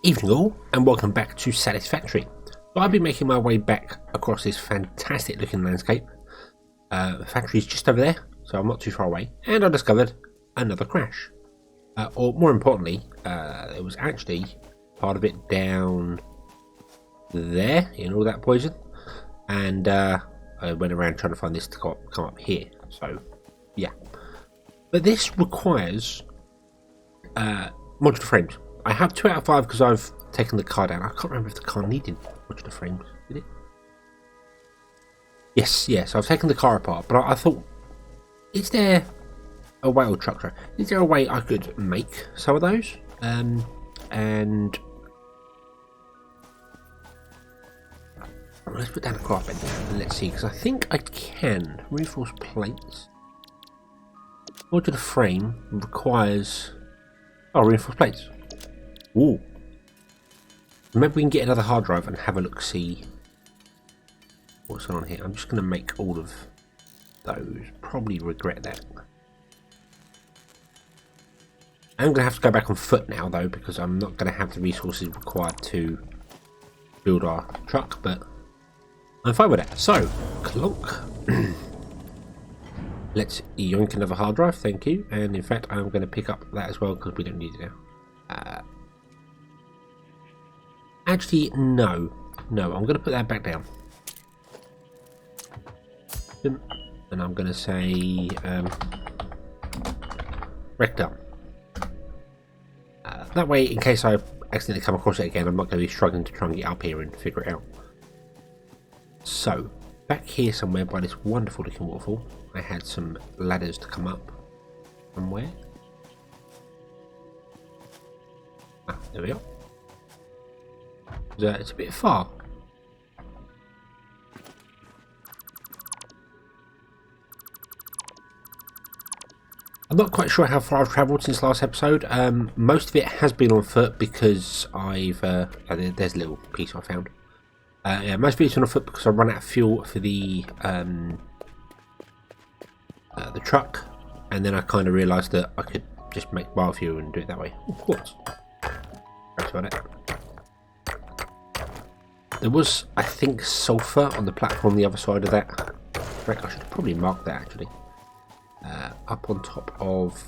Evening all, and welcome back to Satisfactory. So I've been making my way back across this fantastic looking landscape. The factory is just over there, so I'm not too far away, and I discovered another crash. Or more importantly, it was actually part of it down there in all that poison, and I went around trying to find this to come up here. So yeah, but this requires modular frames. I have 2 out of 5 because I've taken the car down. I can't remember if the car needed modular frames, did it? Yes, I've taken the car apart, but I thought, is there a way, or truck driver, is there a way I could make some of those? And let's put down a carpet and let's see, because I think I can. Reinforced plates. Modular frame requires reinforced plates. Ooh. Maybe we can get another hard drive and have a look, see what's on here. I'm just going to make all of those. Probably regret that. I'm going to have to go back on foot now, though, because I'm not going to have the resources required to build our truck, but I'm fine with that. So, clunk. Let's yoink another hard drive, thank you. And in fact, I'm going to pick up that as well, because we don't need it now. Actually, no, I'm going to put that back down. And I'm going to say, wrecked up. That way, in case I accidentally come across it again, I'm not going to be struggling to try and get up here and figure it out. So, back here somewhere by this wonderful looking waterfall, I had some ladders to come up. Somewhere. Ah, there we are. It's a bit far. I'm not quite sure how far I've travelled since last episode. Most of it has been on foot because I've there's a little piece I found. Yeah, most of it's on foot because I run out of fuel for the truck, and then I kind of realised that I could just make biofuel and do it that way. Of course. That's about it. There was, I think, sulphur on the platform the other side of that. I should probably mark that actually. Up on top of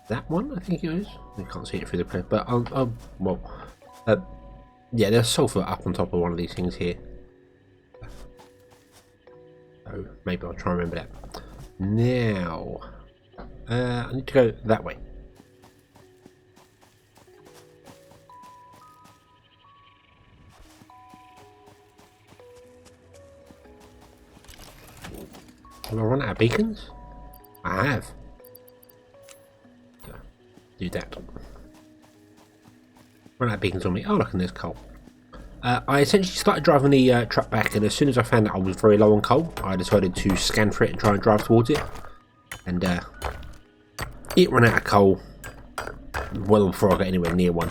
that one, I think it is. I can't see it through the press, but yeah, there's sulphur up on top of one of these things here. So maybe I'll try and remember that. Now, I need to go that way. Have I run out of beacons? I have. Do that. Run out of beacons on me. Oh, look, and there's coal. I essentially started driving the truck back, and as soon as I found that I was very low on coal, I decided to scan for it and try and drive towards it. And it ran out of coal well before I got anywhere near one.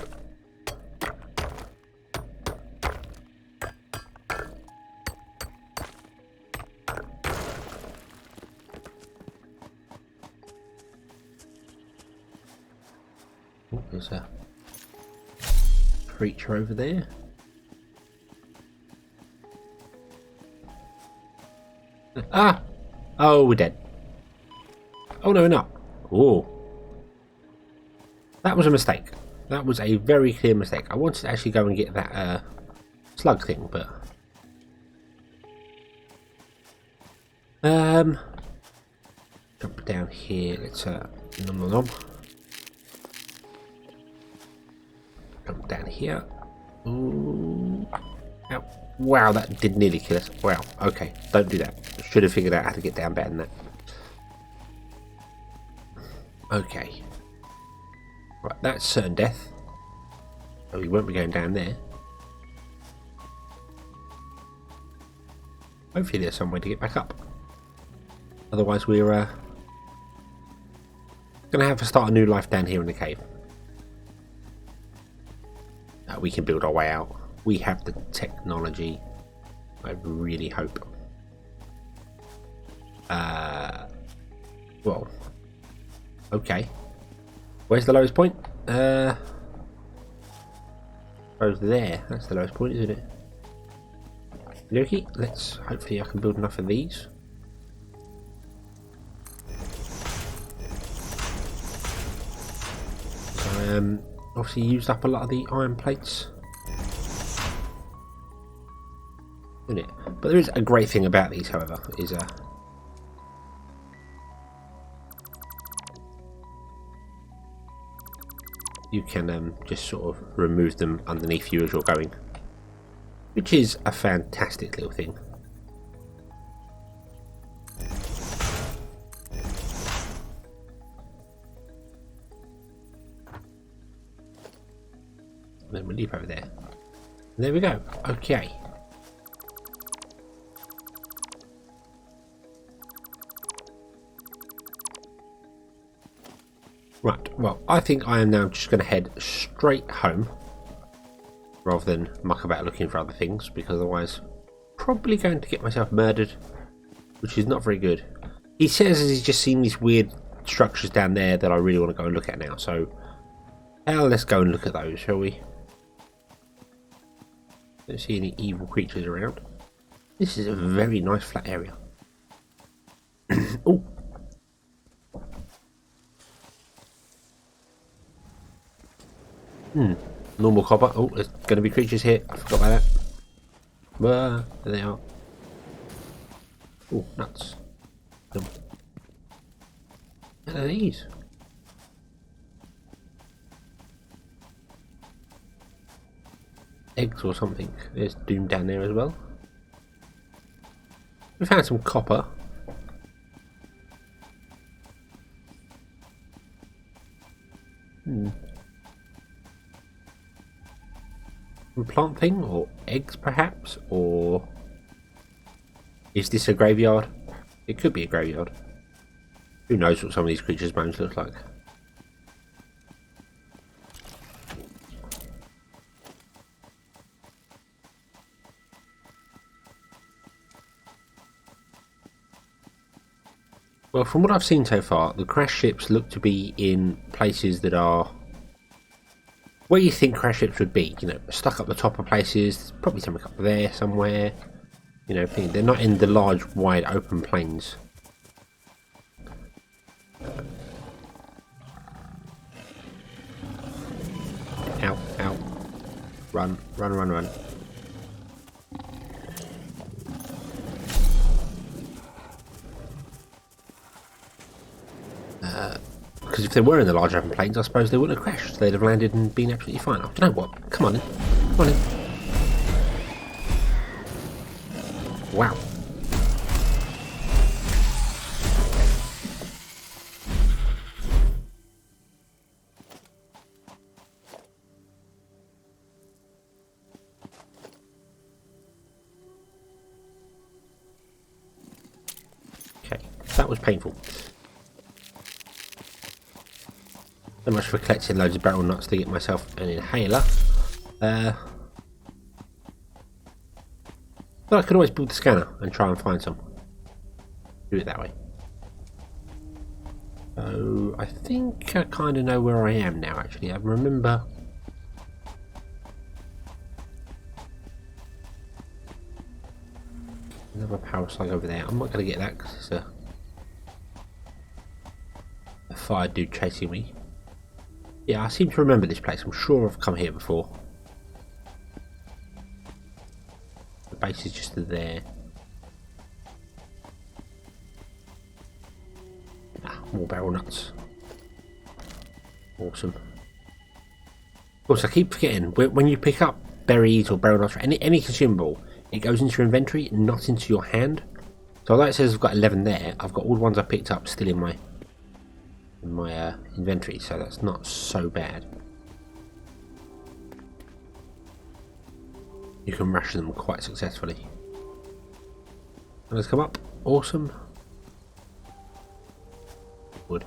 Oh, there's a creature over there. Ah! Oh, we're dead. Oh, no, we're not. Oh. That was a mistake. That was a very clear mistake. I wanted to actually go and get that slug thing, but... jump down here. Let's, nom. Jump down here. Ooh. Ow. Wow, that did nearly kill us. Wow, okay, don't do that. Should have figured out how to get down better than that. Okay. Right, that's certain death. So we won't be going down there. Hopefully there's some way to get back up. Otherwise we're going to have to start a new life down here in the cave. We can build our way out. We have the technology, I really hope. Well, okay. Where's the lowest point? Goes there. That's the lowest point, isn't it? Okay, let's. Hopefully, I can build enough of these. So, obviously used up a lot of the iron plates, isn't it? But there is a great thing about these, however, is you can just sort of remove them underneath you as you're going, which is a fantastic little thing. And then we'll leave over there. And there we go. Okay. Right, well, I think I am now just going to head straight home rather than muck about looking for other things, because otherwise probably going to get myself murdered, which is not very good. He says he's just seen these weird structures down there that I really want to go and look at now, so let's go and look at those, shall we? Don't see any evil creatures around. This is a very nice flat area. Oh. Normal copper. Oh, there's going to be creatures here. I forgot about that. There they are. Oh, nuts. What are these? Eggs or something. There's doom down there as well. We found some copper. Plant thing, or eggs perhaps, or is this a graveyard? It could be a graveyard. Who knows what some of these creatures' bones look like. Well, from what I've seen so far, the crash ships look to be in places that are where you think crash ships would be, you know, stuck up the top of places. There's probably something up there somewhere. You know, they're not in the large, wide, open plains. Ow, ow. Run, run, run, run. Because if they were in the large open plains, I suppose they wouldn't have crashed. They'd have landed and been absolutely fine. Oh, do you know what? Come on in. Come on in. Wow. Okay, that was painful. So much for collecting loads of barrel nuts to get myself an inhaler. But I could always build the scanner and try and find some. Do it that way. So I think I kind of know where I am now, actually. I remember. Another power slug over there. I'm not going to get that because it's a fire dude chasing me. Yeah, I seem to remember this place. I'm sure I've come here before. The base is just there. Ah, more barrel nuts. Awesome. Of course, I keep forgetting, when you pick up berries or barrel nuts, or any consumable, it goes into your inventory, not into your hand. So although it says I've got 11 there, I've got all the ones I picked up still in my inventory, so that's not so bad. You can rush them quite successfully. Let's come up. Awesome. Wood.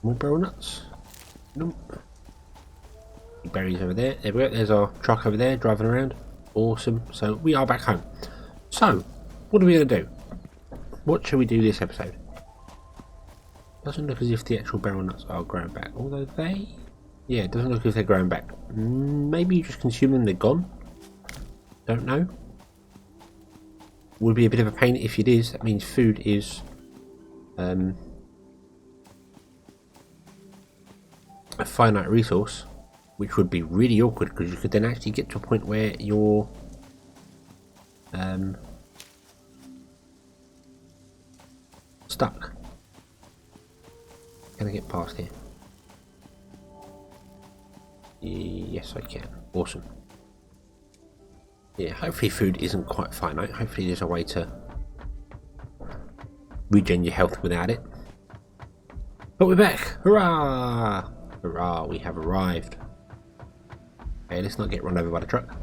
More barrel nuts. Nope. Berries over there. There we go. There's our truck over there driving around. Awesome. So we are back home. So what are we going to do? What shall we do this episode? Doesn't look as if the actual barrel nuts are growing back, although they... Yeah, it doesn't look as if they're growing back. Maybe you just consume them, they're gone? Don't know. Would be a bit of a pain if it is. That means food is... a finite resource, which would be really awkward because you could then actually get to a point where you're... stuck. Can I get past here? Yes, I can. Awesome. Yeah, hopefully food isn't quite finite. Hopefully there's a way to regen your health without it. But we're back! Hurrah! Hurrah, we have arrived. Okay, let's not get run over by the truck.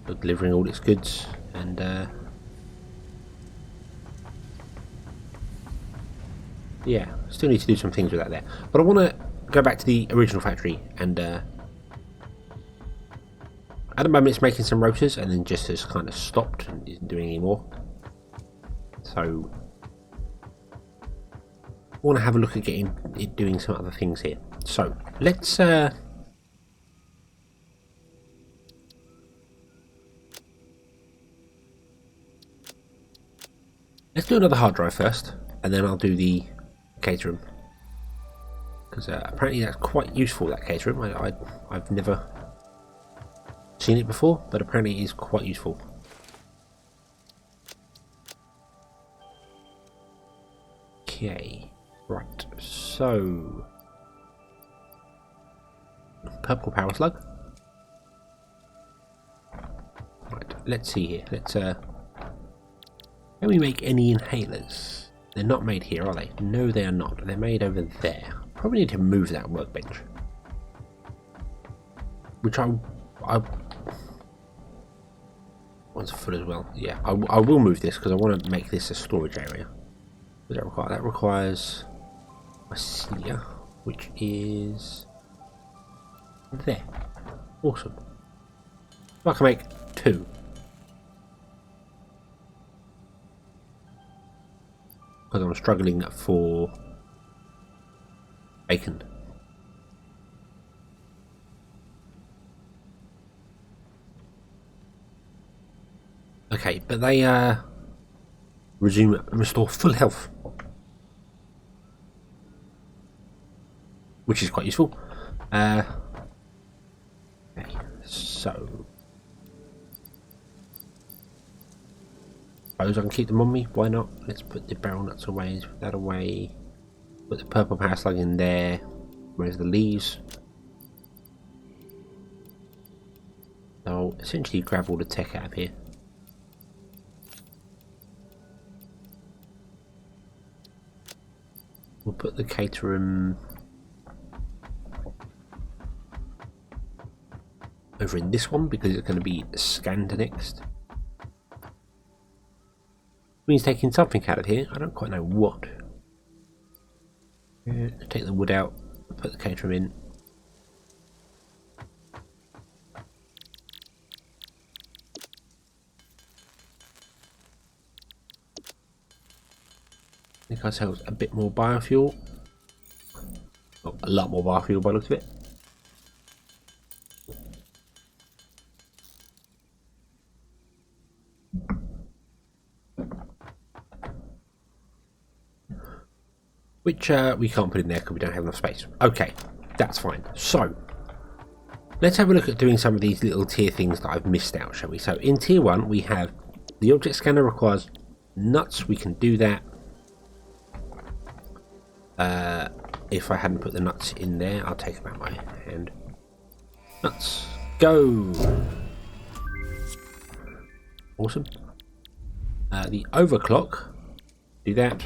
We're delivering all its goods and yeah, still need to do some things with that there. But I want to go back to the original factory and at the moment it's making some rotors and then just has kind of stopped and isn't doing any more. So I want to have a look at getting it doing some other things here. So let's do another hard drive first, and then I'll do the cater room, because apparently that's quite useful, that cater room. I've never seen it before, but apparently it is quite useful. Okay, right, so purple power slug. Right, let's see here. Let's can we make any inhalers? They're not made here, are they? No, they are not. They're made over there. Probably need to move that workbench. Which I one's full as well. Yeah, I will move this because I want to make this a storage area. What does that require? That requires mycelia, which is there. Awesome. So I can make 2. Because I'm struggling for bacon. Okay, but they restore full health, which is quite useful. Okay, so suppose I can keep them on me. Why not? Let's put the barrel nuts away. Put that away. Put the purple power slug in there. Where's the leaves? I'll essentially grab all the tech out of here. We'll put the cater room over in this one because it's going to be scanned next. Means taking something out of here. I don't quite know what. Take the wood out, put the cater room in. Make ourselves a bit more biofuel. Oh, a lot more biofuel by the looks of it. Which we can't put in there because we don't have enough space. Okay, that's fine. So, let's have a look at doing some of these little tier things that I've missed out, shall we? So, in tier 1, we have the object scanner requires nuts. We can do that. If I hadn't put the nuts in there, I'll take them out of my hand. Nuts, go! Awesome. The overclock, do that.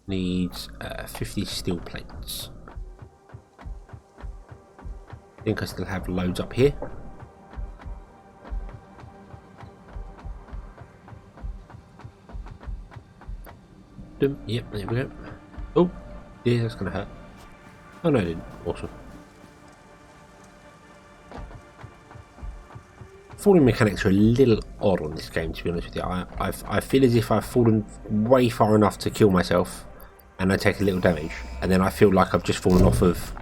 Needs 50 steel plates. I think I still have loads up here. Yep, there we go. Oh, yeah, that's gonna hurt. Oh no, it didn't. Awesome. falling mechanics are a little odd on this game, to be honest with you. I feel as if I've fallen way far enough to kill myself, and I take a little damage, and then I feel like I've just fallen off of,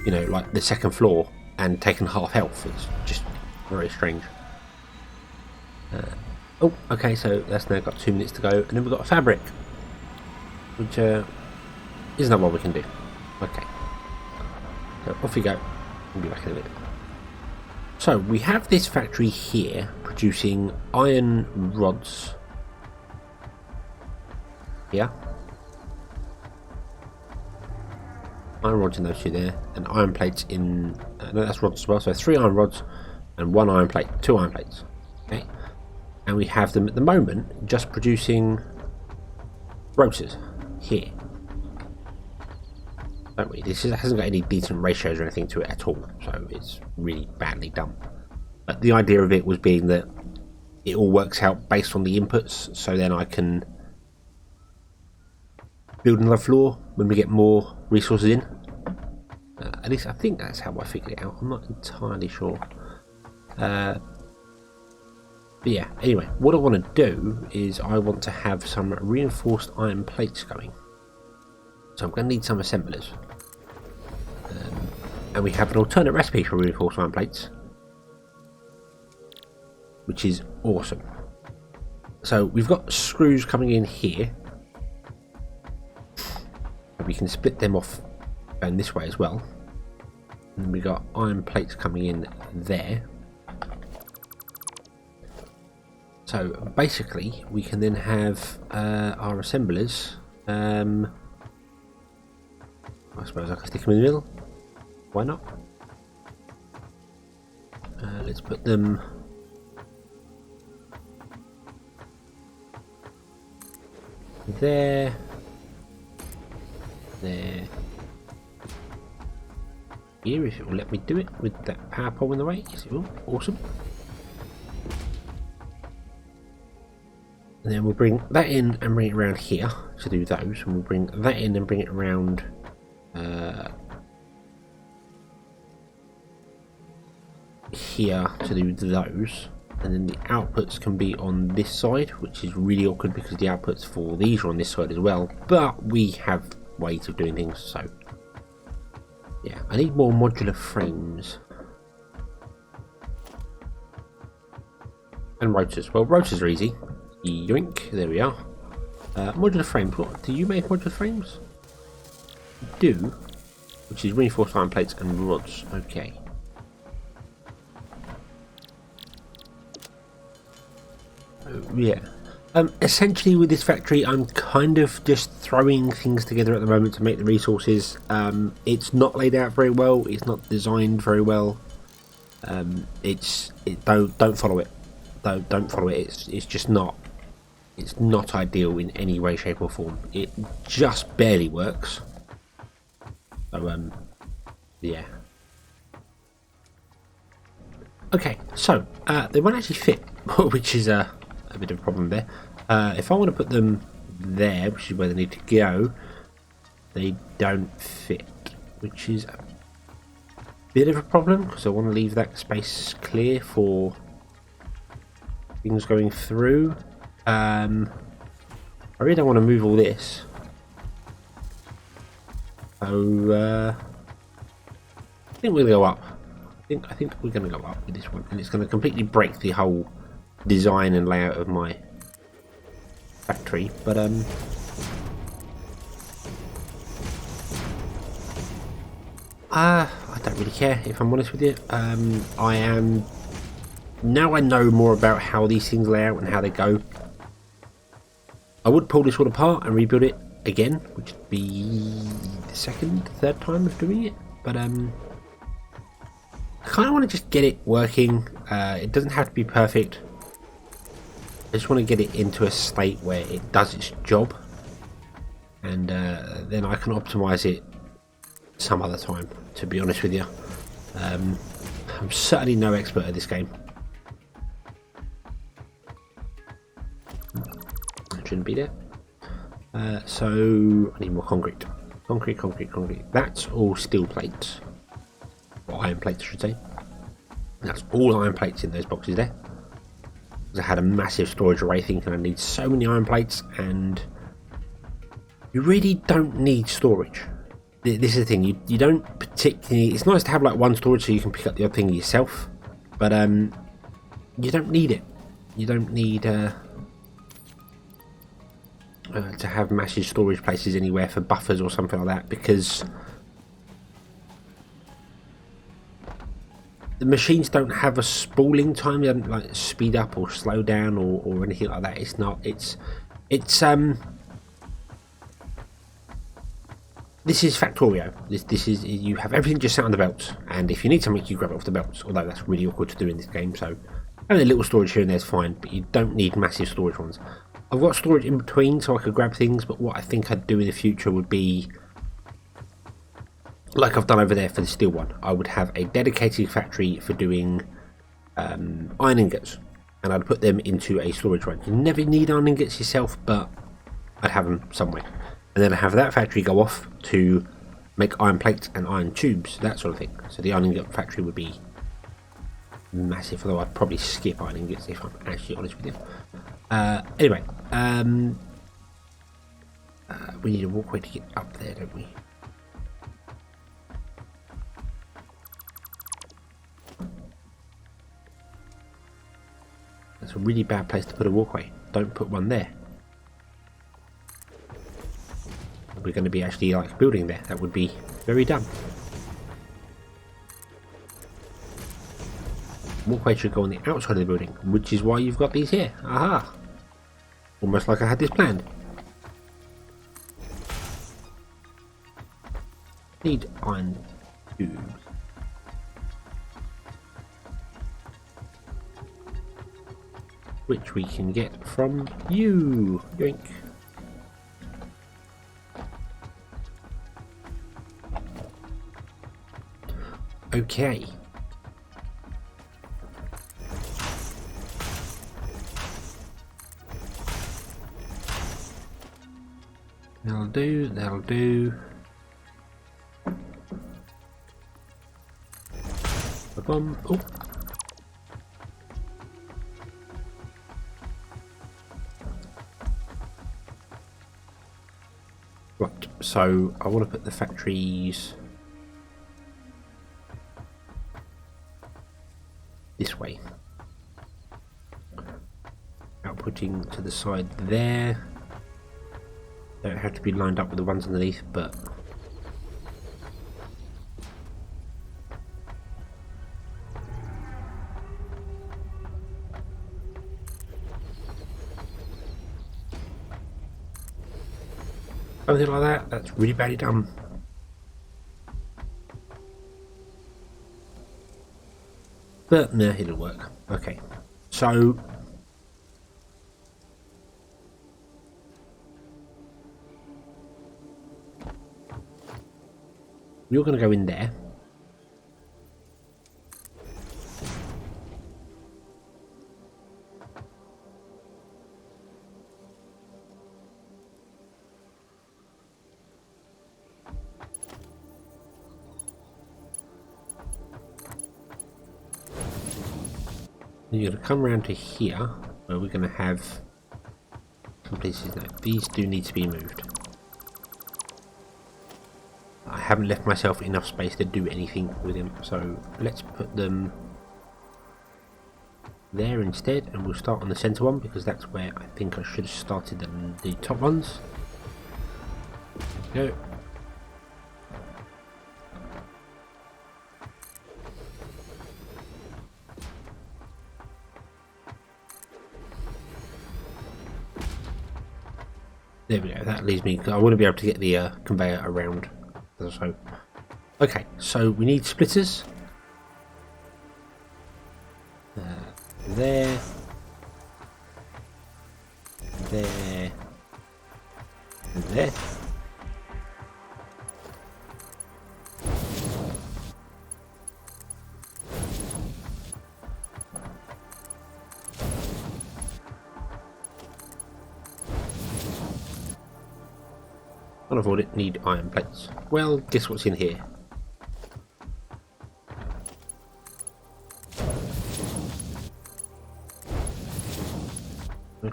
you know, like the second floor and taken half health. It's just very strange. Oh, okay, so that's now got 2 minutes to go, and then we've got a fabric, which is not what we can do. Okay, so off we go. We'll be back in a bit. So we have this factory here producing iron rods. Yeah, iron rods in those two there, and iron plates in. No, that's rods as well. So 3 iron rods and 1 iron plate, 2 iron plates. Okay. And we have them at the moment just producing rotors here, don't we? This hasn't got any decent ratios or anything to it at all, so it's really badly done. But the idea of it was being that it all works out based on the inputs, so then I can build another floor when we get more resources in. At least I think that's how I figured it out. I'm not entirely sure. But yeah, anyway, what I want to do is I want to have some reinforced iron plates going. So I'm going to need some assemblers. And we have an alternate recipe for reinforced iron plates, which is awesome. So we've got screws coming in here. We can split them off going this way as well. And we've got iron plates coming in there. So basically, we can then have our assemblers. I suppose I can stick them in the middle. Why not? Let's put them there, there, here, if it will let me do it with that power pole in the way. Yes, it will. Awesome. And then we'll bring that in and bring it around here to do those, and we'll bring that in and bring it around here to do those. And then the outputs can be on this side, which is really awkward because the outputs for these are on this side as well, but we have ways of doing things. So yeah, I need more modular frames and rotors. Well, rotors are easy. Yoink, there we are. Modular frames. What do you make modular frames? You do, which is reinforced iron plates and rods. Okay. Yeah. Essentially with this factory I'm kind of just throwing things together at the moment to make the resources. It's not laid out very well, it's not designed very well. Don't follow it. Don't follow it. It's just not, it's not ideal in any way, shape or form. It just barely works. So yeah. Okay, so they won't actually fit, which is a bit of a problem there. If I want to put them there, which is where they need to go, they don't fit, which is a bit of a problem because I want to leave that space clear for things going through. I really don't want to move all this. So I think we'll go up. I think we're going to go up with this one, and it's going to completely break the whole design and layout of my factory. But I don't really care, if I'm honest with you. I am, now I know more about how these things lay out and how they go, I would pull this one apart and rebuild it again, which would be the third time of doing it. But I kind of want to just get it working. It doesn't have to be perfect. I just want to get it into a state where it does its job, and then I can optimize it some other time, to be honest with you. I'm certainly no expert at this game. That shouldn't be there. So I need more concrete. Concrete. That's all steel plates. Or iron plates, I should say. That's all iron plates in those boxes there. I had a massive storage array thinking I need so many iron plates, and you really don't need storage. This is the thing, you don't particularly... It's nice to have like one storage so you can pick up the other thing yourself, but you don't need it. You don't need to have massive storage places anywhere for buffers or something like that, because the machines don't have a spooling time. They don't like speed up or slow down or anything like that. It's not. It's this is Factorio. This is, you have everything just sat on the belts, and if you need something, you grab it off the belts. Although that's really awkward to do in this game. So having a little storage here and there is fine, but you don't need massive storage ones. I've got storage in between so I could grab things, but what I think I'd do in the future would be, like I've done over there for the steel one, I would have a dedicated factory for doing iron ingots, and I'd put them into a storage run. You never need iron ingots yourself, but I'd have them somewhere. And then I have that factory go off to make iron plates and iron tubes, that sort of thing. So the iron ingot factory would be massive, although I'd probably skip iron ingots if I'm actually honest with you. Anyway, we need a walkway to get up there, don't we? That's a really bad place to put a walkway. Don't put one there. We're going to be actually like building there. That would be very dumb. Walkway should go on the outside of the building, which is why you've got these here. Aha! Almost like I had this planned. Need iron tubes. Which we can get from you. Yoink. Okay. That'll do, that'll do. Ba-bum. Oh. Right, so I want to put the factories this way. Outputting to the side there. Don't have to be lined up with the ones underneath, but something like that. That's really badly done. But no, it'll work. Okay, so you're going to go in there. You're going to come around to here, where we're going to have some places now. These do need to be moved. I haven't left myself enough space to do anything with them, so let's put them there instead, and we'll start on the centre one because that's where I think I should have started the top ones. There we go. There we go, that leaves me, I want to be able to get the conveyor around. So, okay, so we need splitters. There. There. And there. Can't afford it, need iron plates. Well, guess what's in here?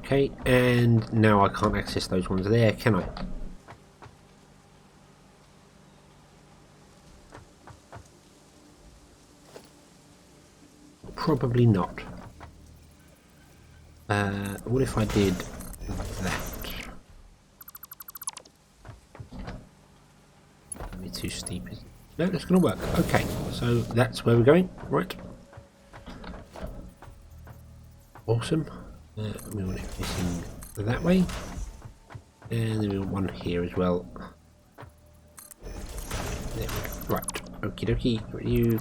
Okay, and now I can't access those ones there, can I? Probably not. What if I did that? That'd be too steep. No, it's going to work. Okay, so that's where we're going, right? Awesome. We want it facing that way, and then we want one here as well. There we go. Right. Okie dokie. You.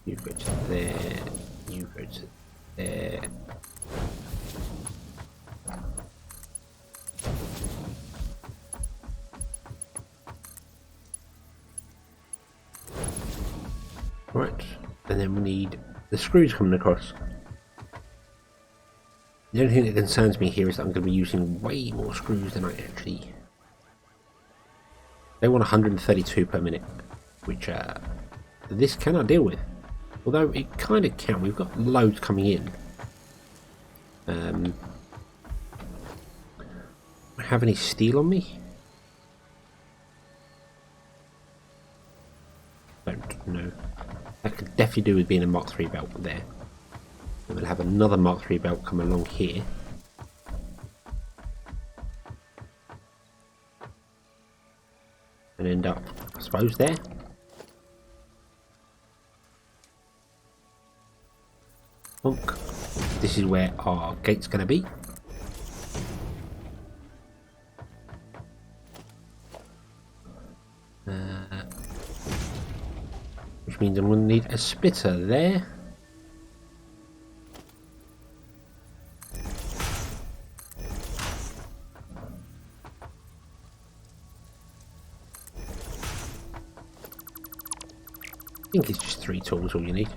You go to there. You go to there. Right, and then we need the screws coming across. The only thing that concerns me here is that I'm going to be using way more screws than I actually... They want 132 per minute, which this cannot deal with. Although it kind of can. We've got loads coming in. Have any steel on me? Don't know. That could definitely do with being a Mark III belt there. We'll have another Mark III belt come along here. And end up, I suppose, there. Bonk. This is where our gate's going to be. Which means I'm going to need a splitter there. I think it's just 3 tools all you need.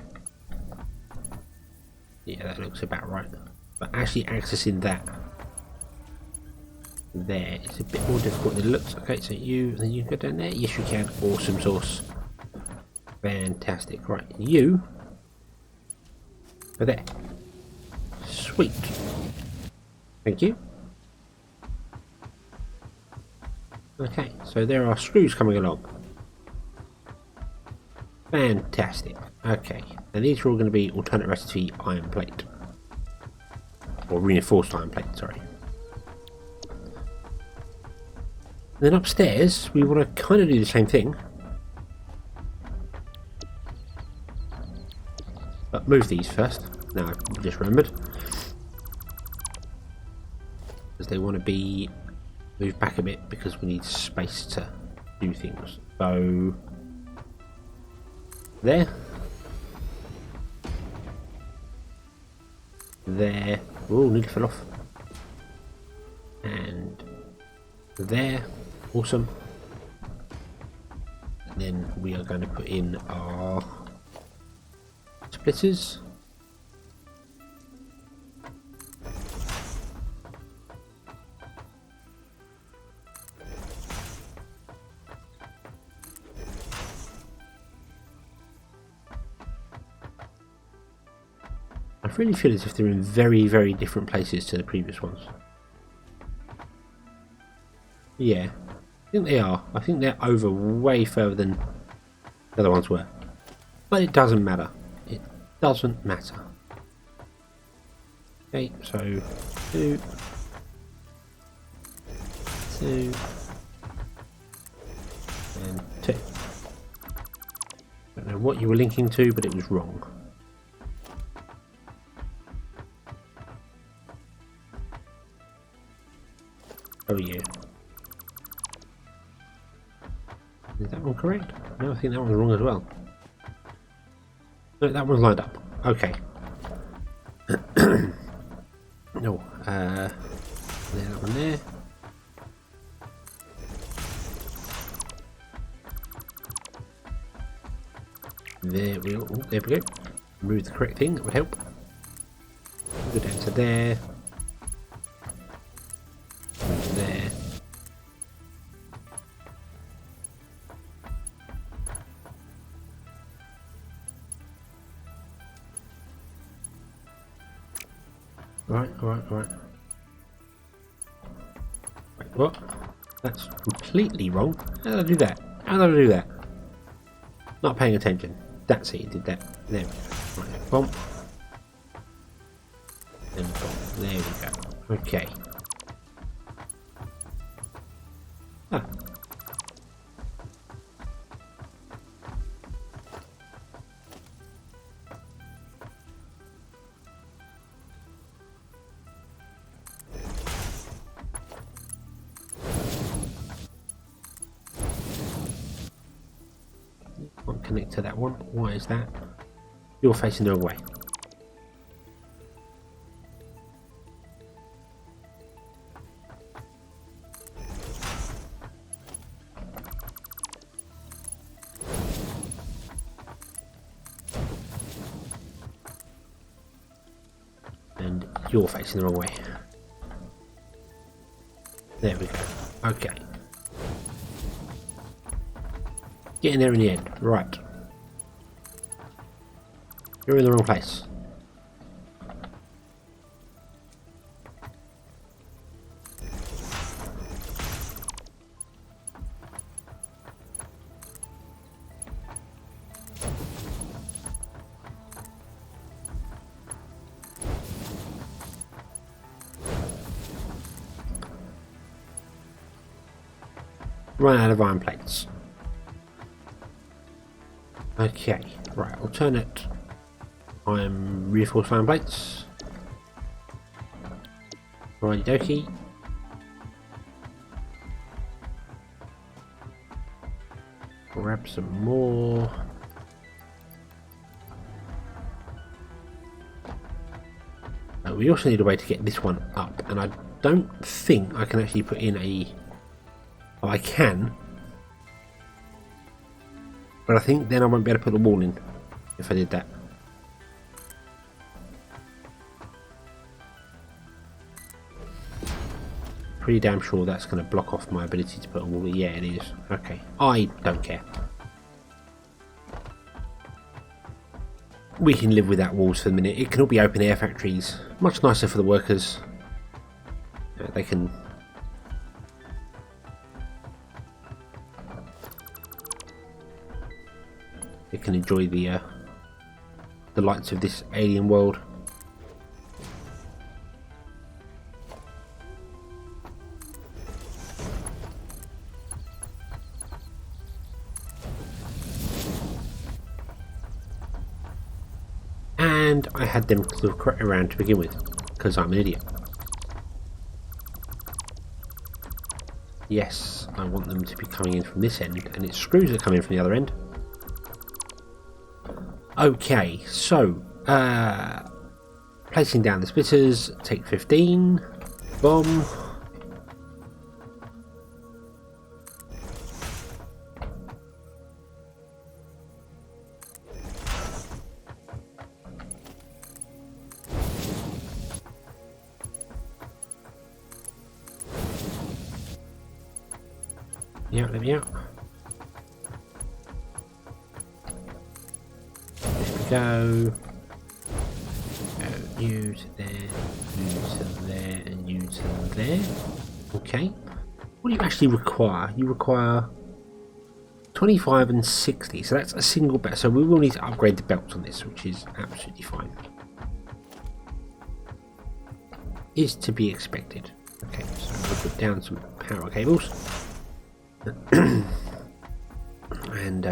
Yeah, that looks about right. But actually accessing that there is a bit more difficult than it looks. Okay, so then you go down there. Yes, you can. Awesome sauce. Fantastic. Right, you go there. Sweet. Thank you. Okay, so there are screws coming along. Fantastic. Okay, and these are all going to be alternate recipe iron plate. Or reinforced iron plate, sorry. And then upstairs, we want to kind of do the same thing. But move these first. Now, I just remembered. Because they want to be moved back a bit because we need space to do things. So, there. There. Oh, nearly fell off. And there. Awesome. And then we are going to put in our splitters. I really feel as if they're in very, very different places to the previous ones. Yeah, I think they are. I think they're over way further than the other ones were. But it doesn't matter. It doesn't matter. Okay, so 2, 2, and 2. Don't know what you were linking to, but it was wrong. Oh yeah. Is that one correct? No, I think that one's wrong as well. No, that one's lined up. Okay. No, there, that one there. There we go. Oh, there we go. Remove the correct thing, that would help. Go down to there. There. Right. Wait, what? That's completely wrong. How did I do that? How did I do that? Not paying attention. That's it, you did that. There we go. Right, bump. And bump. There we go. Okay. Ah. Can't connect to that one. Why is that? You're facing the wrong way. And you're facing the wrong way. There we go. Okay. Getting there in the end. Right. You're in the wrong place. Run out of iron plates. Okay, right, alternate iron reinforced iron plates. Righty dokie. Grab some more. We also need a way to get this one up, and I don't think I can actually put in a... Well, I can, but I think then I won't be able to put the wall in if I did that. Pretty damn sure that's going to block off my ability to put a wall in. Yeah, it is. Okay, I don't care. We can live without walls for the minute. It can all be open air factories. Much nicer for the workers. They can... They can enjoy the lights of this alien world. And I had them look around to begin with, because I'm an idiot. Yes, I want them to be coming in from this end, and it's screws that come in from the other end. Okay, so, placing down the splitters, take 15, bomb. Yeah, let me out. Go. You to there, you to there, and you to there. Okay. What do you actually require? You require 25 and 60, so that's a single belt. So we will need to upgrade the belts on this, which is absolutely fine. Is to be expected. Okay, so we'll put down some power cables. And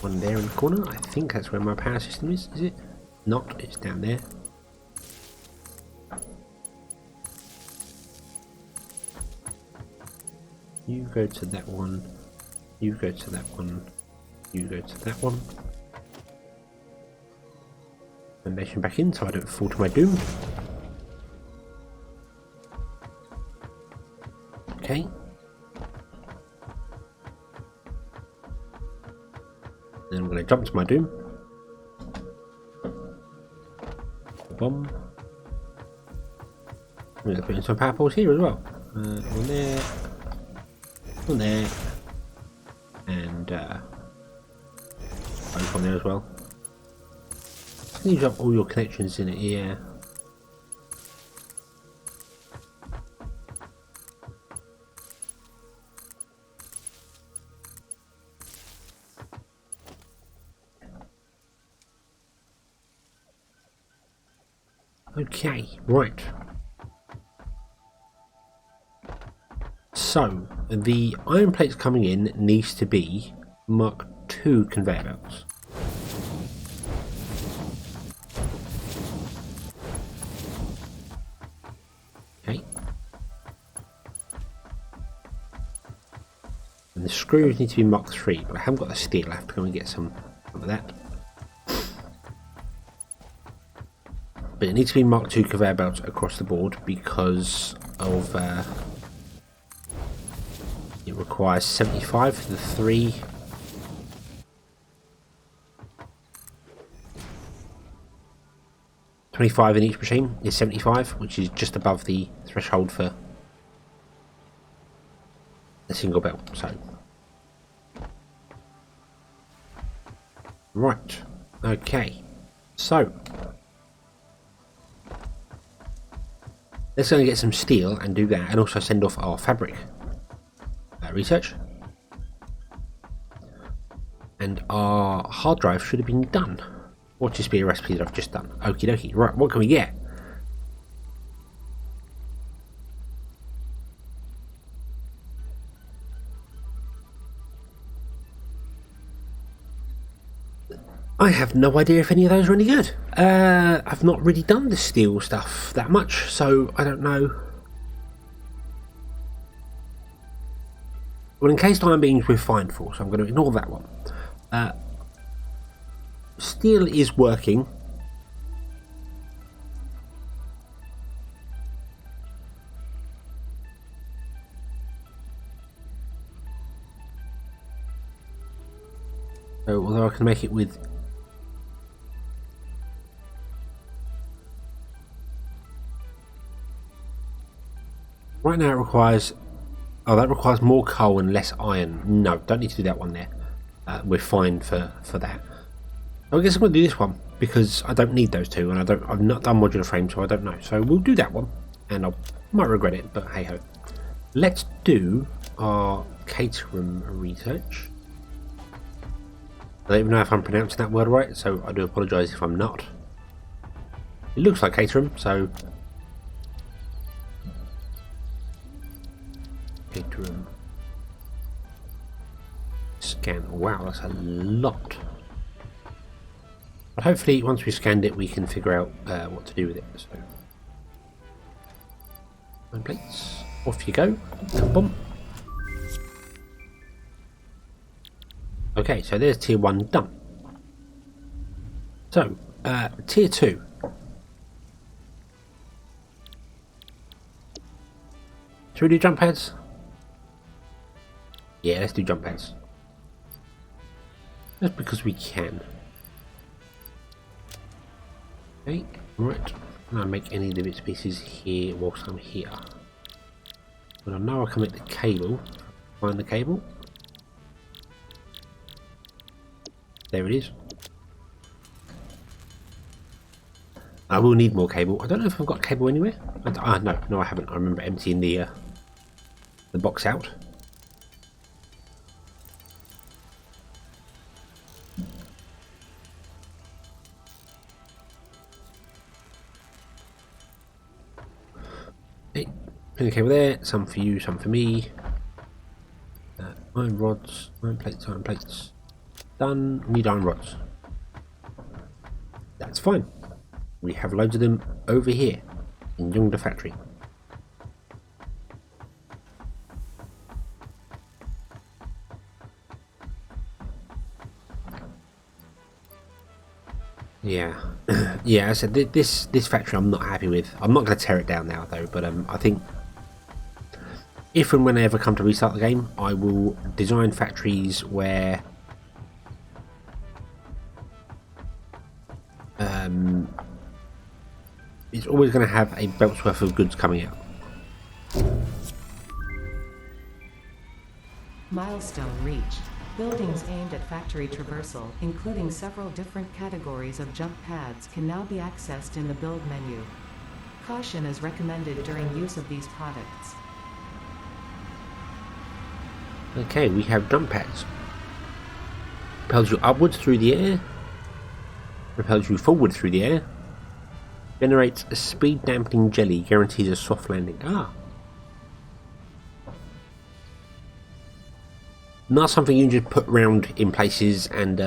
one there in the corner. I think that's where my power system is it? Not, it's down there. You go to that one, you go to that one, you go to that one. Foundation back in so I don't fall to my doom. Okay. Then I'm going to jump to my doom. Bomb. I'm going to put in some power poles here as well. One there. One there. And both on there as well. Use up all your connections in it here. Okay, right. So, the iron plates coming in needs to be Mark II conveyor belts. Okay. And the screws need to be Mark III, but I haven't got the steel. I have to go and get some of that. But it needs to be Mark II conveyor belts across the board because of it requires 75 for the 3. $25 in each machine is 75, which is just above the threshold for a single belt. So, right, okay, so let's go and get some steel and do that, and also send off our fabric research. And our hard drive should have been done. Watch this be a recipe that I've just done. Okie dokie. Right, what can we get? I have no idea if any of those are any good. I've not really done the steel stuff that much, so I don't know. Well, encased iron beams we're fine for, so I'm going to ignore that one. Steel is working. So, although I can make it with right now it requires, oh, that requires more coal and less iron. No, don't need to do that one there. We're fine for that. I guess I'm going to do this one because I don't need those two, and I've not done modular frame, so I don't know. So we'll do that one, and I might regret it, but hey ho. Let's do our caterum research. I don't even know if I'm pronouncing that word right, so I do apologise if I'm not. It looks like caterum, so caterum scan. Wow, that's a lot. But hopefully once we scanned it we can figure out what to do with it. So, iron plates, off you go. Boom. Okay, so there's tier 1 done. So, tier 2. Should we do jump pads? Yeah, let's do jump pads. Just because we can. Okay, right. Can I make any of the bits and pieces here whilst I'm here? But I know I can make the cable. Find the cable. There it is. I will need more cable. I don't know if I've got cable anywhere. No, I haven't. I remember emptying the box out. Okay, pin the cable there. Some for you, some for me. Iron rods, iron plates, iron plates. Done. Need iron rods. That's fine. We have loads of them over here in Yongda factory. Yeah, yeah. I said this factory I'm not happy with. I'm not going to tear it down now though, but I think if and when I ever come to restart the game, I will design factories where it's always going to have a belt's worth of goods coming out. Milestone reached. Buildings aimed at factory traversal, including several different categories of jump pads, can now be accessed in the build menu. Caution is recommended during use of these products. Okay, we have jump pads. Propels you upwards through the air. Propels you forward through the air. Generates a speed dampening jelly, guarantees a soft landing. Ah. Not something you can just put round in places and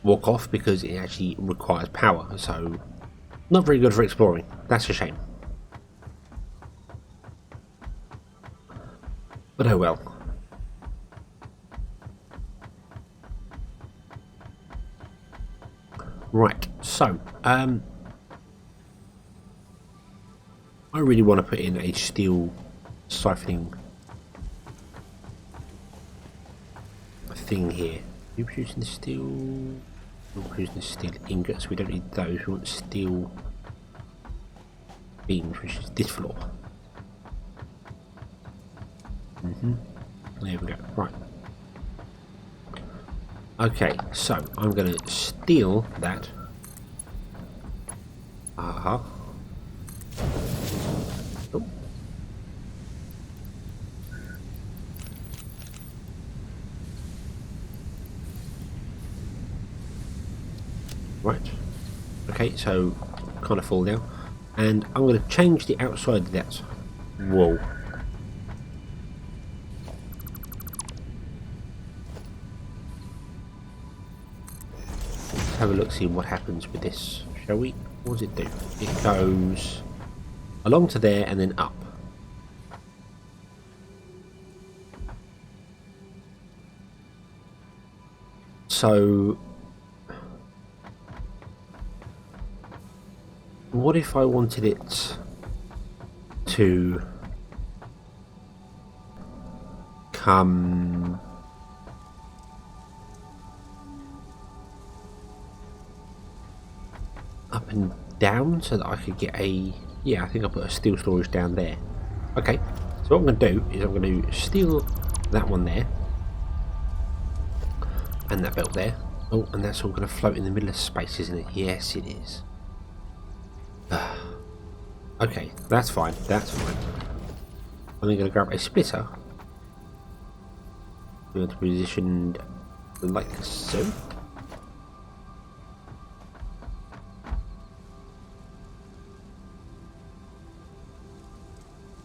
walk off, because it actually requires power, so not very good for exploring. That's a shame. But oh well. Right, so I really want to put in a steel siphoning thing here. Are you producing the steel? We're producing the steel ingots. We don't need those. We want steel beams, which is this floor. There we go. Right. Okay, so I'm going to steal that. Oh. Right. Okay, so kind of fall down, and I'm going to change the outside of that wall. Have a look, see what happens with this, shall we? What does it do? It goes along to there and then up. So what if I wanted it to come up and down so that I could get a... Yeah, I think I'll put a steel storage down there. Okay, so what I'm going to do is I'm going to steal that one there and that belt there. Oh, and that's all going to float in the middle of space, isn't it? Yes, it is. Okay, that's fine, that's fine. I'm going to grab a splitter. I'm going to position like so.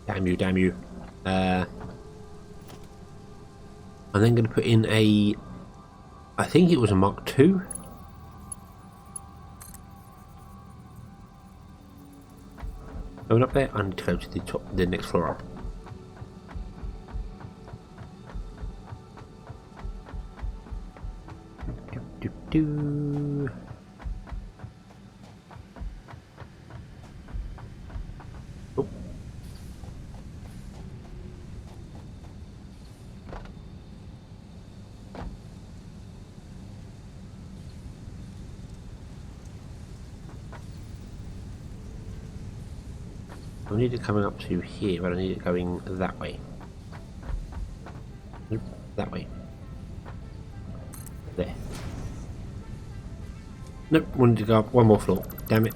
Damn you, damn you. I'm then going to put in a... I think it was a Mark II. Going up there, I need to go to the top, the next floor up. Oh. I need it coming up to here, but I need it going that way. Nope, that way. There. Nope, wanted to go up one more floor. Damn it.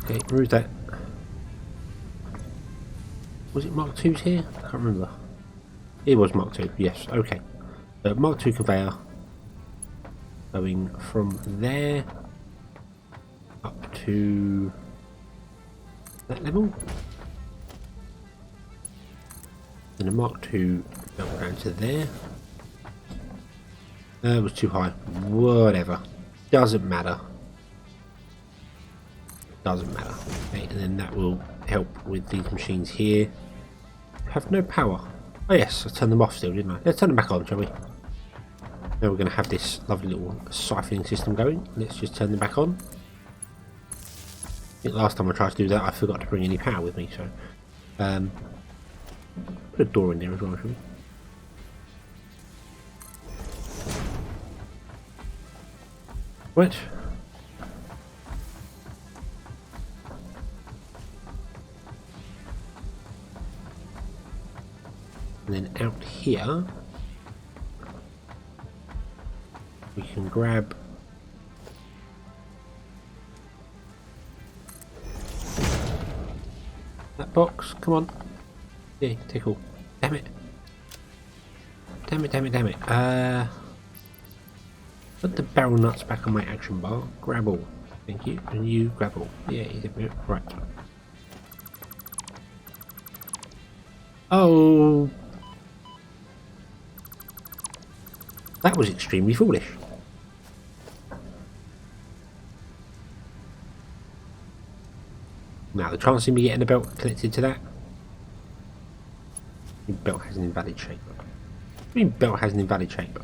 Okay, remove that. Was it Mark II's here? I can't remember. It was Mark II, yes, okay. Mark II conveyor going from there up to that level. And a Mark II belt down to there. It was too high. Whatever. Doesn't matter. Doesn't matter. Okay, and then that will help with these machines here. Have no power. Oh yes, I turned them off still, didn't I? Let's turn them back on, shall we? Now we're going to have this lovely little siphoning system going. Let's just turn them back on. I think last time I tried to do that I forgot to bring any power with me, so put a door in there as well, shall we? Right. And then out here we can grab that box. Come on. Yeah, tickle. Damn it. Damn it, damn it, damn it. Put the barrel nuts back on my action bar. Grab all. Thank you. And you gravel. Yeah, right. Oh, that was extremely foolish. Now the chance of me getting a belt connected to that. The belt has an invalid shape. I mean, belt has an invalid shape.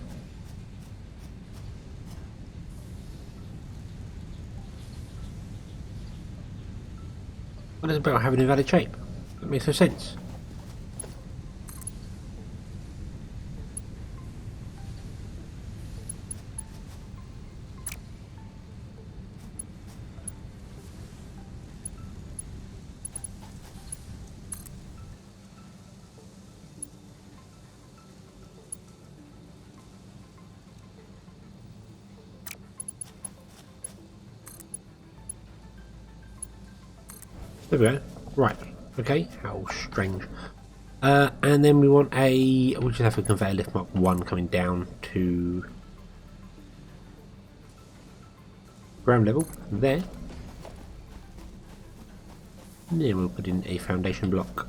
Why does a belt have an invalid shape? That makes no sense. There we go. Right. Okay. How strange. And then we want we just have a conveyor lift mark 1 coming down to ground level there. And then we'll put in a foundation block.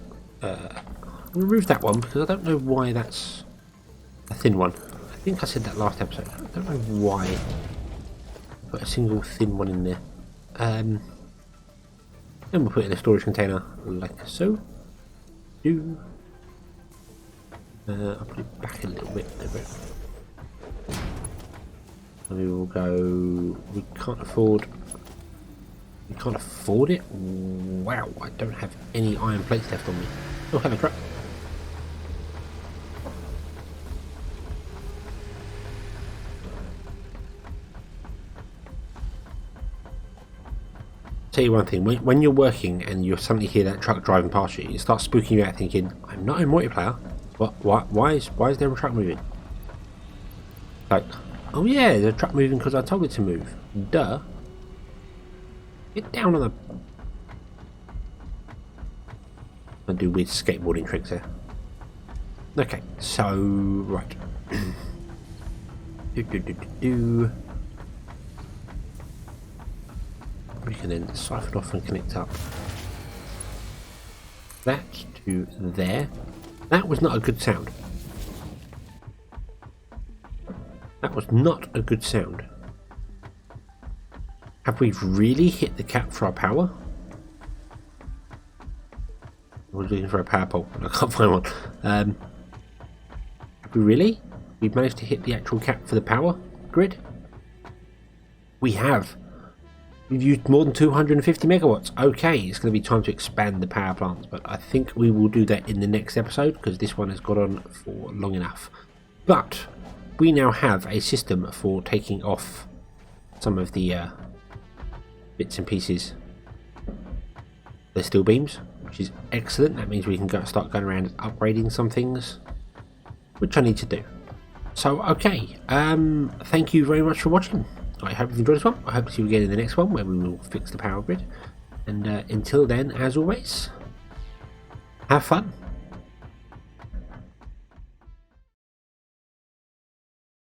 Remove that one because I don't know why that's a thin one. I think I said that last episode. I don't know why I put a single thin one in there. Then we'll put in a storage container like so. I'll put it back a little bit. And we will go. We can't afford it. Wow, I don't have any iron plates left on me. Oh, hello, truck. Tell you one thing, when you're working and you suddenly hear that truck driving past you, you start spooking you out thinking, I'm not in multiplayer. Why is there a truck moving? Like, oh yeah, the truck moving because I told it to move. Duh. Get down on the... I do weird skateboarding tricks there. Okay, so, right. We can then siphon off and connect up that to there. That was not a good sound. That was not a good sound. Have we really hit the cap for our power? I was looking for a power pole, but I can't find one. Have we really? We've managed to hit the actual cap for the power grid? We have. We've used more than 250 megawatts. Okay, it's going to be time to expand the power plants, but I think we will do that in the next episode because this one has gone on for long enough. But we now have a system for taking off some of the bits and pieces, the steel beams, which is excellent. That means we can start going around and upgrading some things, which I need to do. So, okay, thank you very much for watching. I hope you've enjoyed this one. I hope to see you again in the next one where we will fix the power grid. And until then, as always, have fun.